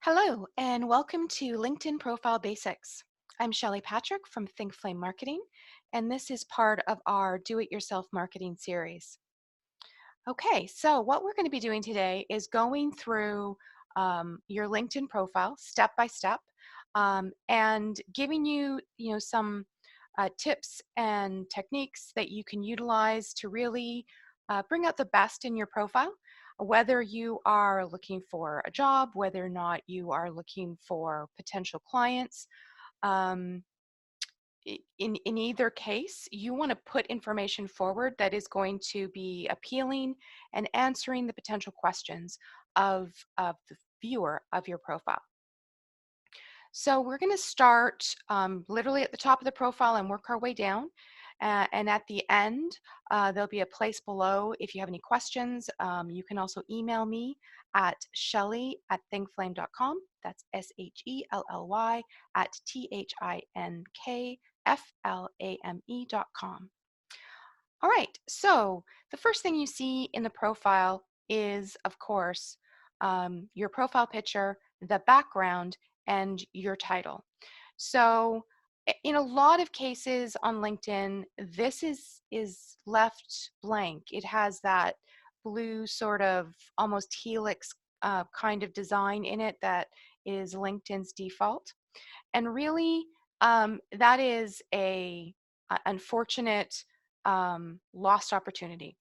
Hello, and welcome to LinkedIn Profile Basics. I'm Shelley Patrick from Think Flame Marketing, and this is part of our Do It Yourself Marketing series. Okay, so what we're going to be doing today is going through your LinkedIn profile step by step and giving you, some tips and techniques that you can utilize to really bring out the best in your profile, whether you are looking for a job, whether or not you are looking for potential clients. Um, in either case, you want to put information forward that is going to be appealing and answering the potential questions of the viewer of your profile. So we're going to start literally at the top of the profile and work our way down. And at the end, there'll be a place below if you have any questions. You can also email me at Shelley@thinkflame.com. That's Shelley at ThinkFlame.com. All right, so the first thing you see in the profile is, of course, your profile picture, the background, and your title. So in a lot of cases on LinkedIn, this is left blank. It has that blue sort of almost helix kind of design in it that is LinkedIn's default. And really, that is a unfortunate lost opportunity.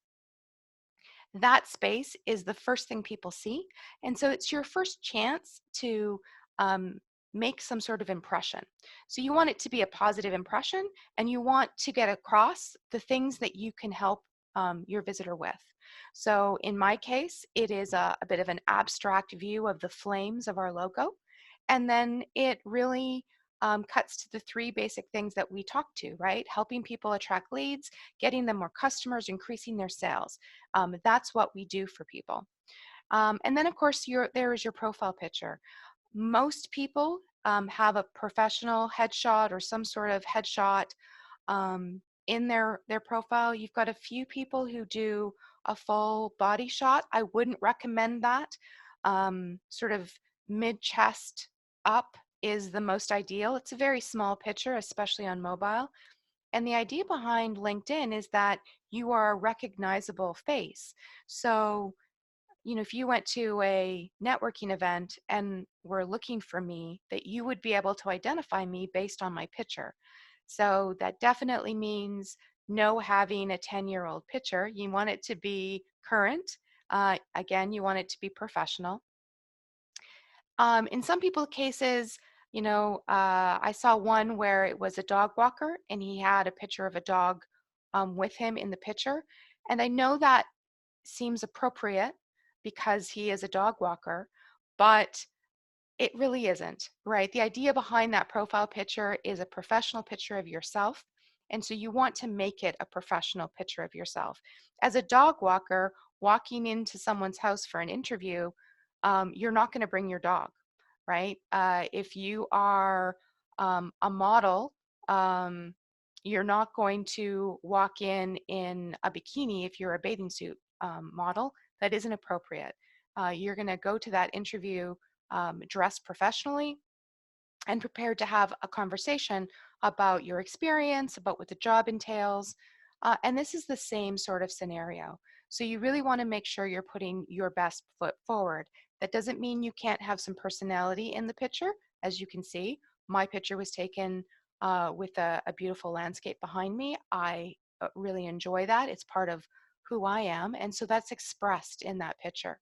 That space is the first thing people see. And so it's your first chance to um, make some sort of impression. So you want it to be a positive impression, and you want to get across the things that you can help your visitor with. So in my case, it is a bit of an abstract view of the flames of our logo. And then it really cuts to the three basic things that we talk to, right? Helping people attract leads, getting them more customers, increasing their sales. That's what we do for people. And then, of course, there is your profile picture. Most people have a professional headshot or some sort of headshot in their profile. You've got a few people who do a full body shot. I wouldn't recommend that. Sort of mid-chest up is the most ideal. It's a very small picture, especially on mobile. And the idea behind LinkedIn is that you are a recognizable face. So, if you went to a networking event and were looking for me, that you would be able to identify me based on my picture. So that definitely means no having a 10-year-old picture. You want it to be current. Again, you want it to be professional. In some people's cases, I saw one where it was a dog walker and he had a picture of a dog with him in the picture. And I know that seems appropriate because he is a dog walker, but it really isn't, right? The idea behind that profile picture is a professional picture of yourself. And so you want to make it a professional picture of yourself. As a dog walker walking into someone's house for an interview, you're not going to bring your dog, right? If you are a model, um, you're not going to walk in a bikini if you're a bathing suit model. That isn't appropriate. You're going to go to that interview dressed professionally and prepared to have a conversation about your experience, about what the job entails. And this is the same sort of scenario. So you really want to make sure you're putting your best foot forward. That doesn't mean you can't have some personality in the picture. As you can see, my picture was taken with a beautiful landscape behind me. I really enjoy that. It's part of who I am. And so that's expressed in that picture.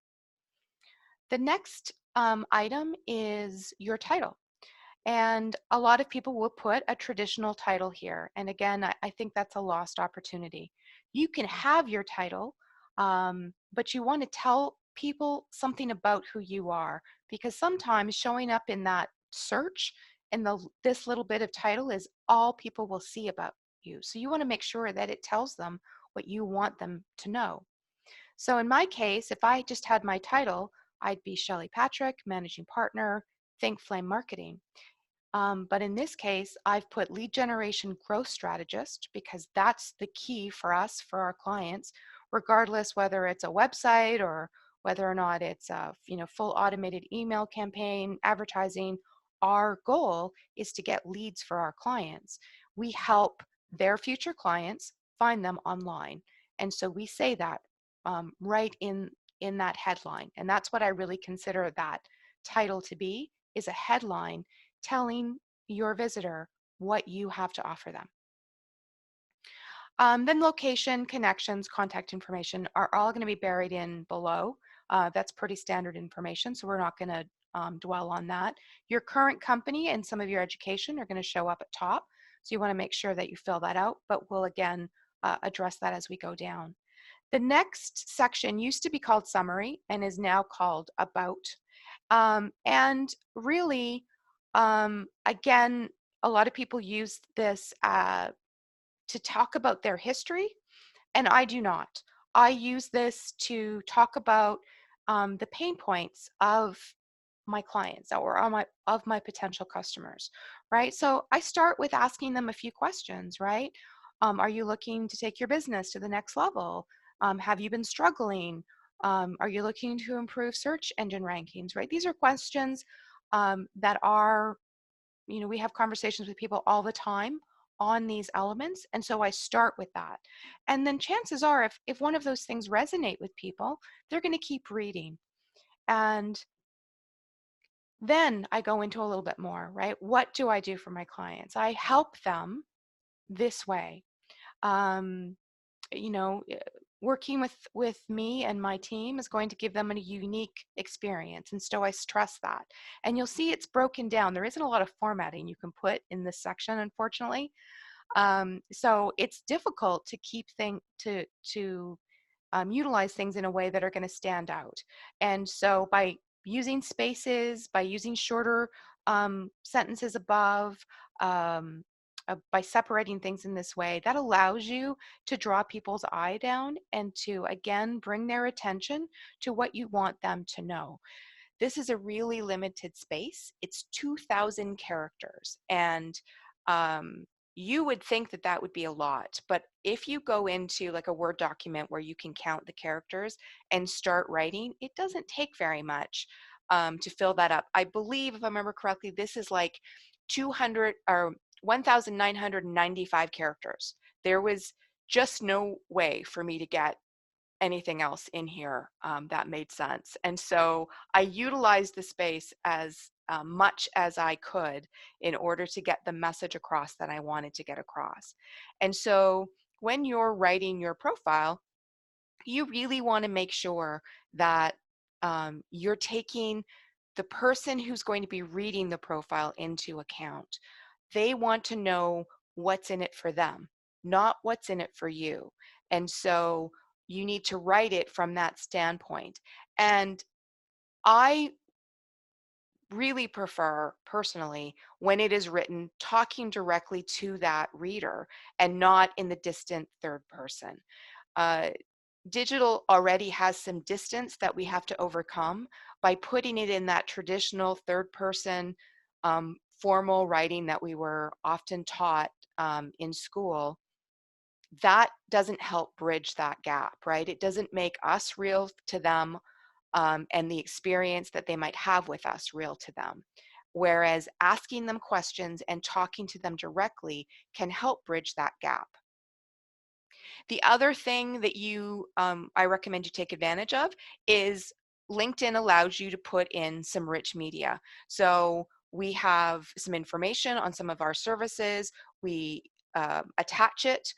The next item is your title. And a lot of people will put a traditional title here. And again, I think that's a lost opportunity. You can have your title, but you want to tell people something about who you are, because sometimes showing up in that search and this little bit of title is all people will see about you. So you want to make sure that it tells them what you want them to know. So in my case, if I just had my title, I'd be Shelley Patrick, Managing Partner, Think Flame Marketing. But in this case, I've put lead generation growth strategist because that's the key for us, for our clients, regardless whether it's a website whether or not it's a full automated email campaign, advertising. Our goal is to get leads for our clients. We help their future clients find them online, and so we say that right in that headline, and that's what I really consider that title to be, is a headline telling your visitor what you have to offer them. Then location, connections, contact information are all going to be buried in below. That's pretty standard information, so we're not going to dwell on that. Your current company and some of your education are going to show up at top, so you want to make sure that you fill that out, but we'll again address that as we go down. The next section used to be called summary and is now called about. And really, again, a lot of people use this to talk about their history, and I do not. I use this to talk about the pain points of my clients or of my potential customers, right? So I start with asking them a few questions, right? Are you looking to take your business to the next level? Have you been struggling? Are you looking to improve search engine rankings, right? These are questions that are, we have conversations with people all the time on these elements. And so I start with that. And then chances are, if one of those things resonate with people, they're going to keep reading. And then I go into a little bit more, right? What do I do for my clients? I help them this way. Um, you know, working with me and my team is going to give them a unique experience, and so I stress that. And you'll see it's broken down. There isn't a lot of formatting you can put in this section, unfortunately. So it's difficult to keep to utilize things in a way that are going to stand out. And so by using spaces, by using shorter sentences above, by separating things in this way, that allows you to draw people's eye down and to, again, bring their attention to what you want them to know. This is a really limited space. It's 2,000 characters. And you would think that that would be a lot, but if you go into like a Word document where you can count the characters and start writing, it doesn't take very much to fill that up. I believe, if I remember correctly, this is like 200 or 1,995 characters. There was just no way for me to get anything else in here that made sense. And so I utilized the space as much as I could in order to get the message across that I wanted to get across. And so when you're writing your profile, you really want to make sure that you're taking the person who's going to be reading the profile into account. They want to know what's in it for them, not what's in it for you. And so you need to write it from that standpoint. And I really prefer personally when it is written talking directly to that reader and not in the distant third person. Uh, Digital already has some distance that we have to overcome by putting it in that traditional third person formal writing that we were often taught in school. That doesn't help bridge that gap, right? It doesn't make us real to them, and the experience that they might have with us real to them. Whereas asking them questions and talking to them directly can help bridge that gap. The other thing that I recommend you take advantage of is LinkedIn allows you to put in some rich media. So we have some information on some of our services. We attach it.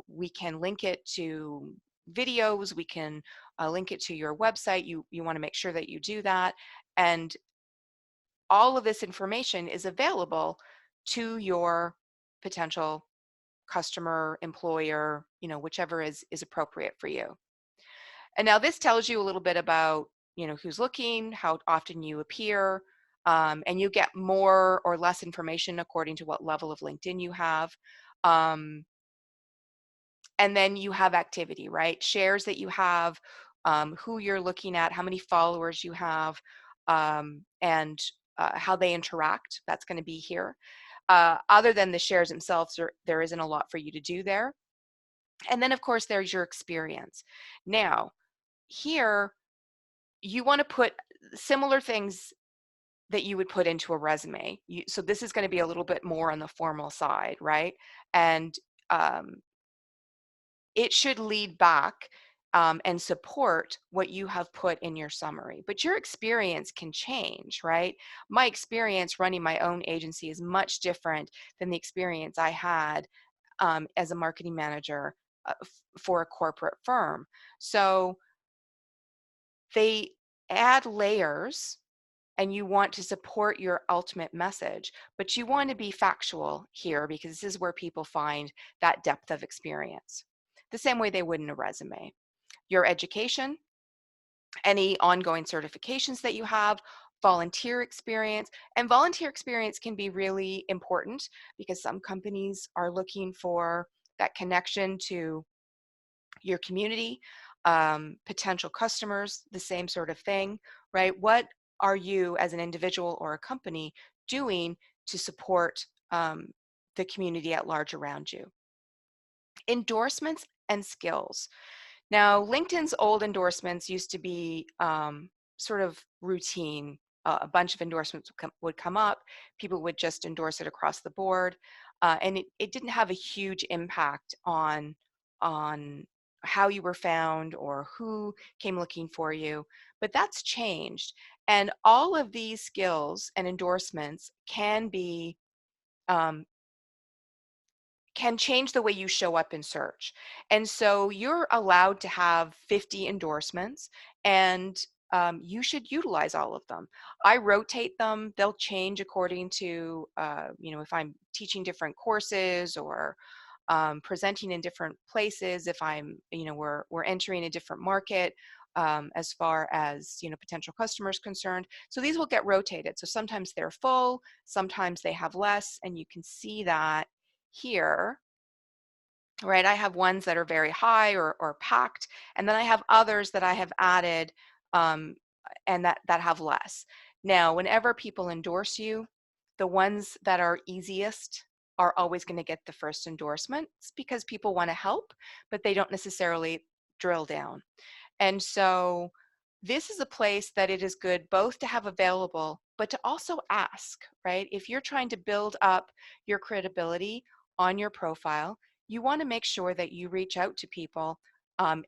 We can link it to videos. We can link it to your website. You want to make sure that you do that. And all of this information is available to your potential customer, employer, whichever is appropriate for you. And now this tells you a little bit about, who's looking, how often you appear, and you get more or less information according to what level of LinkedIn you have. And then you have activity, right? Shares that you have, who you're looking at, how many followers you have, and how they interact. That's going to be here. Other than the shares themselves, there isn't a lot for you to do there. And then, of course, there's your experience. Now, here, you want to put similar things that you would put into a resume. So this is going to be a little bit more on the formal side, right? And um, it should lead back and support what you have put in your summary. But your experience can change, right? My experience running my own agency is much different than the experience I had as a marketing manager for a corporate firm. So they add layers, and you want to support your ultimate message, but you want to be factual here because this is where people find that depth of experience, the same way they would in a resume. Your education, any ongoing certifications that you have, volunteer experience. And volunteer experience can be really important because some companies are looking for that connection to your community, potential customers, the same sort of thing, right? What are you as an individual or a company doing to support the community at large around you? Endorsements and skills. Now, LinkedIn's old endorsements used to be sort of routine. A bunch of endorsements would come up. People would just endorse it across the board. And it didn't have a huge impact on how you were found or who came looking for you. But that's changed. And all of these skills and endorsements um, can change the way you show up in search. And so you're allowed to have 50 endorsements, and you should utilize all of them. I rotate them. They'll change according to, if I'm teaching different courses or presenting in different places, if we're entering a different market, as far as, potential customers concerned. So these will get rotated. So sometimes they're full, sometimes they have less, and you can see that here, right? I have ones that are very high or packed, and then I have others that I have added um, and that have less. Now, whenever people endorse you, the ones that are easiest are always going to get the first endorsement. It's because people want to help, but they don't necessarily drill down. And so this is a place that it is good both to have available, but to also ask, right? If you're trying to build up your credibility on your profile, you want to make sure that you reach out to people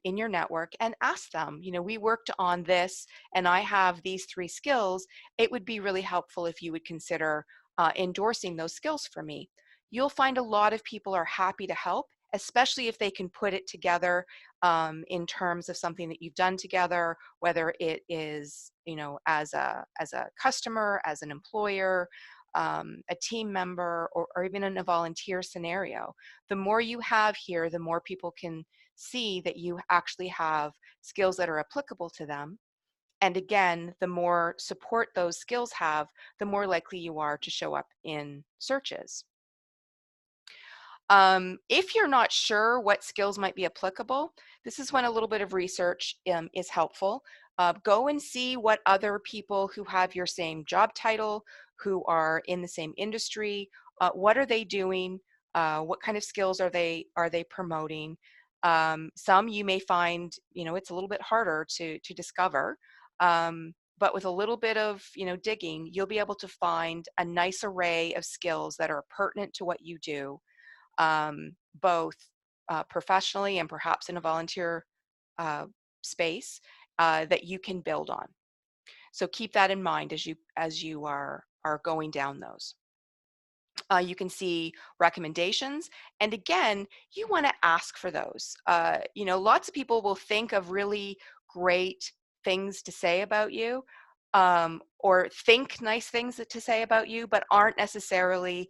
in your network and ask them, we worked on this and I have these 3 skills. It would be really helpful if you would consider endorsing those skills for me. You'll find a lot of people are happy to help, especially if they can put it together in terms of something that you've done together, whether it is, as a customer, as an employer, a team member, or even in a volunteer scenario. The more you have here, the more people can see that you actually have skills that are applicable to them. And again, the more support those skills have, the more likely you are to show up in searches. If you're not sure what skills might be applicable, this is when a little bit of research is helpful. Go and see what other people who have your same job title, who are in the same industry, what are they doing? What kind of skills are they promoting? Some you may find, it's a little bit harder to discover. But with a little bit of, digging, you'll be able to find a nice array of skills that are pertinent to what you do, both professionally and perhaps in a volunteer uh, space, that you can build on. So keep that in mind as you are going down those. You can see recommendations, and again, you want to ask for those. Lots of people will think of really great things to say about you, or think nice things to say about you, but aren't necessarily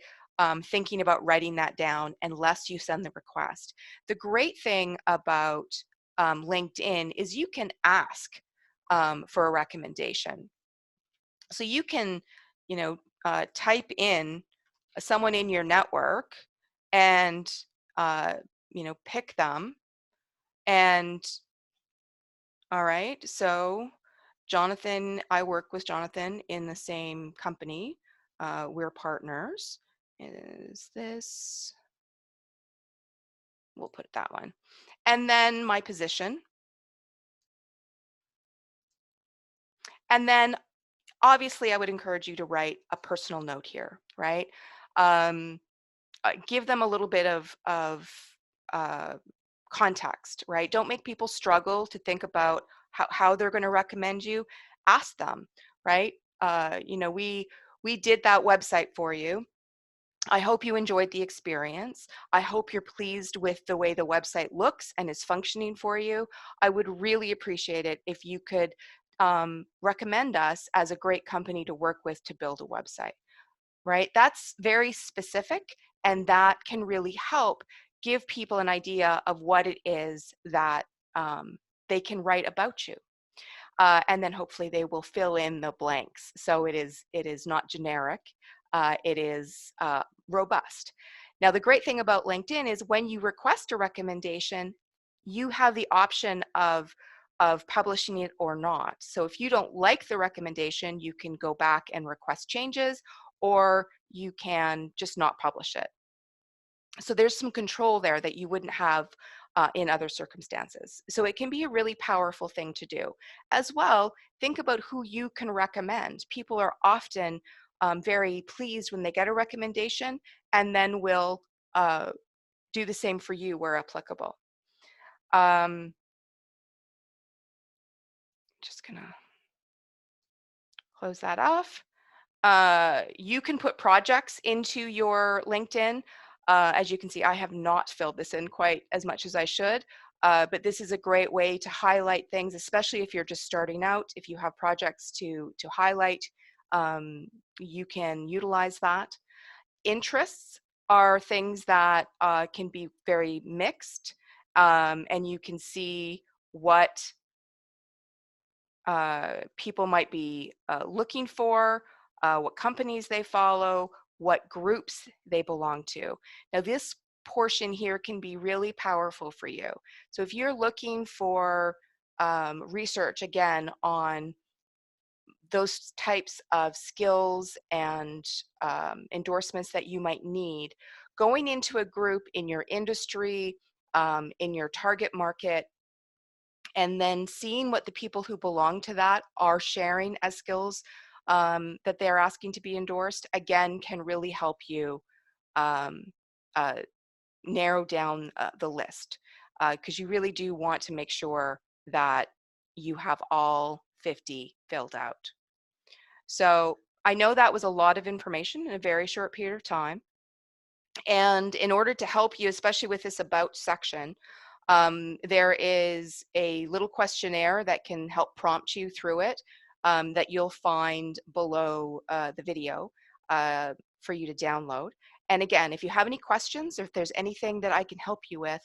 thinking about writing that down unless you send the request. The great thing about LinkedIn is you can ask for a recommendation. So you can, type in someone in your network and uh, pick them. And all right, so Jonathan, I work with Jonathan in the same company. We're partners. Is this, we'll put that one. And then my position. And then obviously I would encourage you to write a personal note here, right? Um, Give them a little bit of uh, context, right? Don't make people struggle to think about how they're going to recommend you. Ask them, right? You know, we did that website for you. I hope you enjoyed the experience. I hope you're pleased with the way the website looks and is functioning for you. I would really appreciate it if you could recommend us as a great company to work with to build a website, right? That's very specific, and that can really help give people an idea of what it is that they can write about you. And then hopefully they will fill in the blanks. So it is not generic, it is robust. Now, the great thing about LinkedIn is when you request a recommendation, you have the option of publishing it or not. So if you don't like the recommendation, you can go back and request changes, or you can just not publish it. So there's some control there that you wouldn't have in other circumstances. So it can be a really powerful thing to do. As well, think about who you can recommend. People are often very pleased when they get a recommendation, and then will do the same for you where applicable. Just gonna close that off. You can put projects into your LinkedIn. As you can see, I have not filled this in quite as much as I should, but this is a great way to highlight things, especially if you're just starting out. If you have projects to highlight, you can utilize that. Interests are things that can be very mixed, and you can see what people might be looking for, what companies they follow, what groups they belong to. Now, this portion here can be really powerful for you. So if you're looking for research, again, on those types of skills and endorsements that you might need, going into a group in your industry, in your target market, and then seeing what the people who belong to that are sharing as skills that they're asking to be endorsed, again, can really help you um, uh, narrow down the list, because you really do want to make sure that you have all 50 filled out. So I know that was a lot of information in a very short period of time. And in order to help you, especially with this about section, there is a little questionnaire that can help prompt you through it, that you'll find below the video for you to download. And again, if you have any questions, or if there's anything that I can help you with,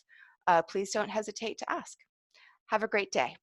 please don't hesitate to ask. Have a great day.